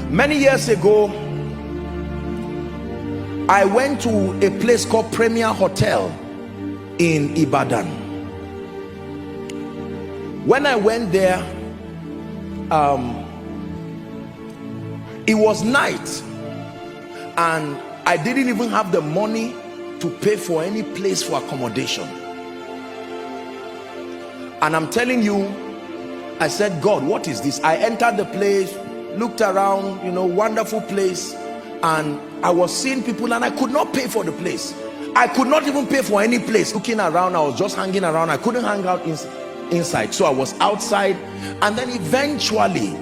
Many years ago, I went to a place called Premier Hotel in Ibadan. When I went there, it was night and I didn't even have the money to pay for any place for accommodation. And I'm telling you, I said, God, what is this? I entered the place, looked around, you know, wonderful place, and I was seeing people and I could not pay for the place. I could not even pay for any place. Looking around, I was just hanging around. I couldn't hang out inside, so I was outside. And then eventually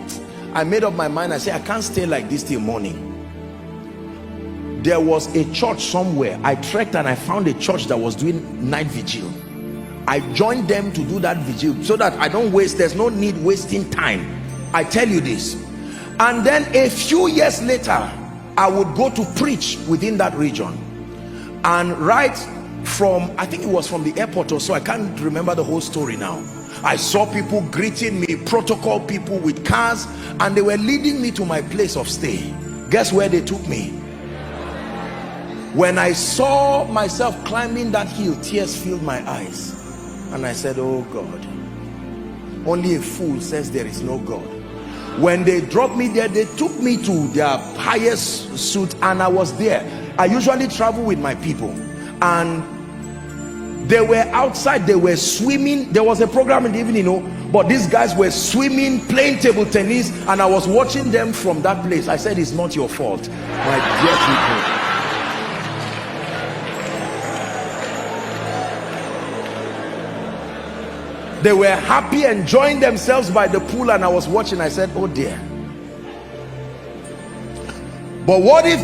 I made up my mind. I said, I can't stay like this till morning. There was a church somewhere. I trekked and I found a church that was doing night vigil. I joined them to do that vigil so that I don't waste. There's no need wasting time, I tell you this. And then a few years later, I would go to preach within that region. And right from, I think it was from the airport or so, I can't remember the whole story now, I saw people greeting me, protocol people with cars, and they were leading me to my place of stay. Guess where they took me? When I saw myself climbing that hill, tears filled my eyes. And I said, oh God, only a fool says there is no God. When they dropped me there, they took me to their highest suite, and I was there. I usually travel with my people, and they were outside, they were swimming. There was a program in the evening, you know, but these guys were swimming, playing table tennis, and I was watching them from that place. I said, it's not your fault, my dear people. They were happy, enjoying themselves by the pool, and I was watching. I said, oh dear. But what if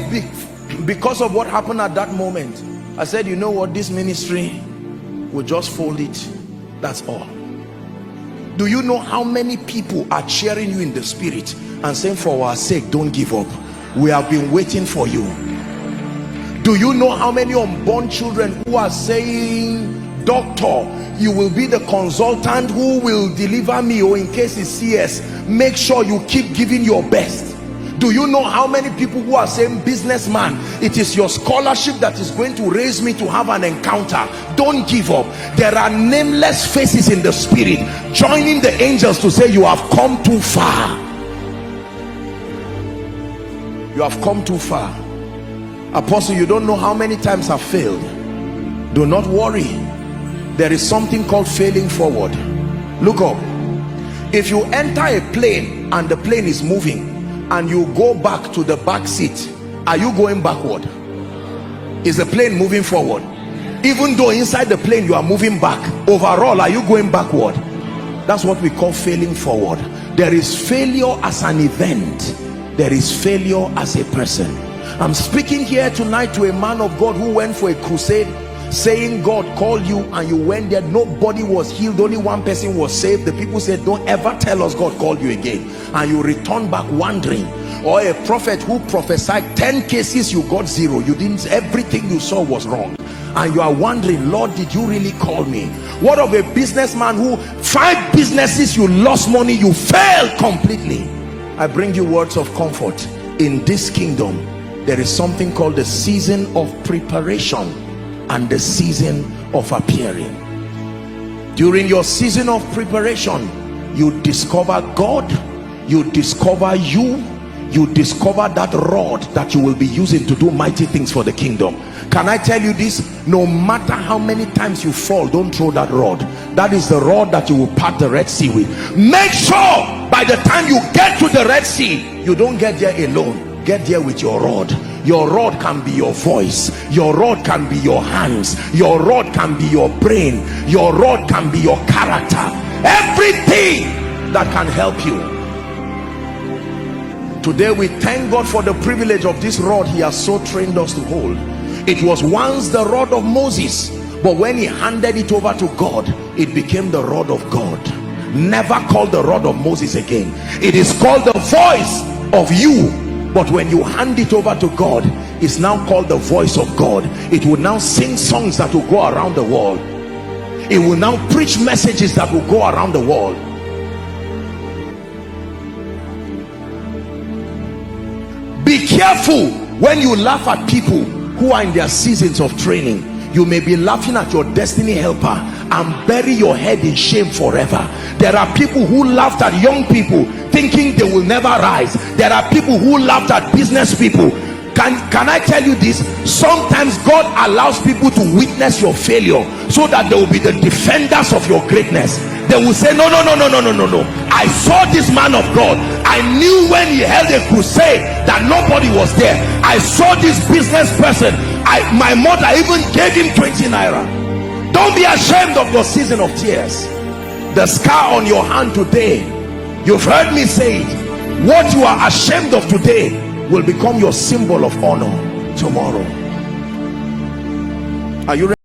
because of what happened at that moment, I said, you know what, this ministry will just fold it. That's all. Do you know how many people are cheering you in the spirit and saying, for our sake, don't give up, we have been waiting for you? Do you know how many unborn children who are saying, doctor, you will be the consultant who will deliver me, or in case it's CS, make sure you keep giving your best? Do you know how many people who are saying, businessman, it is your scholarship that is going to raise me to have an encounter? Don't give up. There are nameless faces in the spirit joining the angels to say, you have come too far. You have come too far. Apostle, you don't know how many times I've failed. Do not worry. There is something called failing forward. Look up. If you enter a plane and the plane is moving and you go back to the back seat, are you going backward? Is the plane moving forward? Even though inside the plane you are moving back, overall, are you going backward? That's what we call failing forward. There is failure as an event. There is failure as a person. I'm speaking here tonight to a man of God who went for a crusade, saying God called you, and you went there, nobody was healed, only one person was saved. The people said, don't ever tell us God called you again, and you return back wandering. Or a prophet who prophesied 10 cases, you got 0. You didn't, everything you saw was wrong, and you are wondering, Lord, did you really call me? What of a businessman who 5 businesses, you lost money, you failed completely? I bring you words of comfort. In this kingdom, there is something called the season of preparation and the season of appearing. During your season of preparation, you discover God, you discover you discover that rod that you will be using to do mighty things for the kingdom. Can I tell you this? No matter how many times you fall, don't throw that rod. That is the rod that you will part the Red Sea with. Make sure by the time you get to the Red Sea, you don't get there alone. Get there with your rod. Your rod can be your voice, your rod can be your hands, your rod can be your brain, your rod can be your character, everything that can help you. Today we thank God for the privilege of this rod he has so trained us to hold. It was once the rod of Moses, but when he handed it over to God, it became the rod of God. Never called the rod of Moses again. It is called the voice of you. But when you hand it over to God, it's now called the voice of God. It will now sing songs that will go around the world. It will now preach messages that will go around the world. Be careful when you laugh at people who are in their seasons of training. You may be laughing at your destiny helper and bury your head in shame forever. There are people who laughed at young people thinking they will never rise. There are people who laughed at business people. Can I tell you this? Sometimes God allows people to witness your failure so that they will be the defenders of your greatness. They will say, no, I saw this man of God. I knew when he held a crusade that nobody was there. I saw this business person. My mother even gave him 20 naira. Don't be ashamed of your season of tears. The scar on your hand today, you've heard me say it, what you are ashamed of today will become your symbol of honor tomorrow. Are you ready?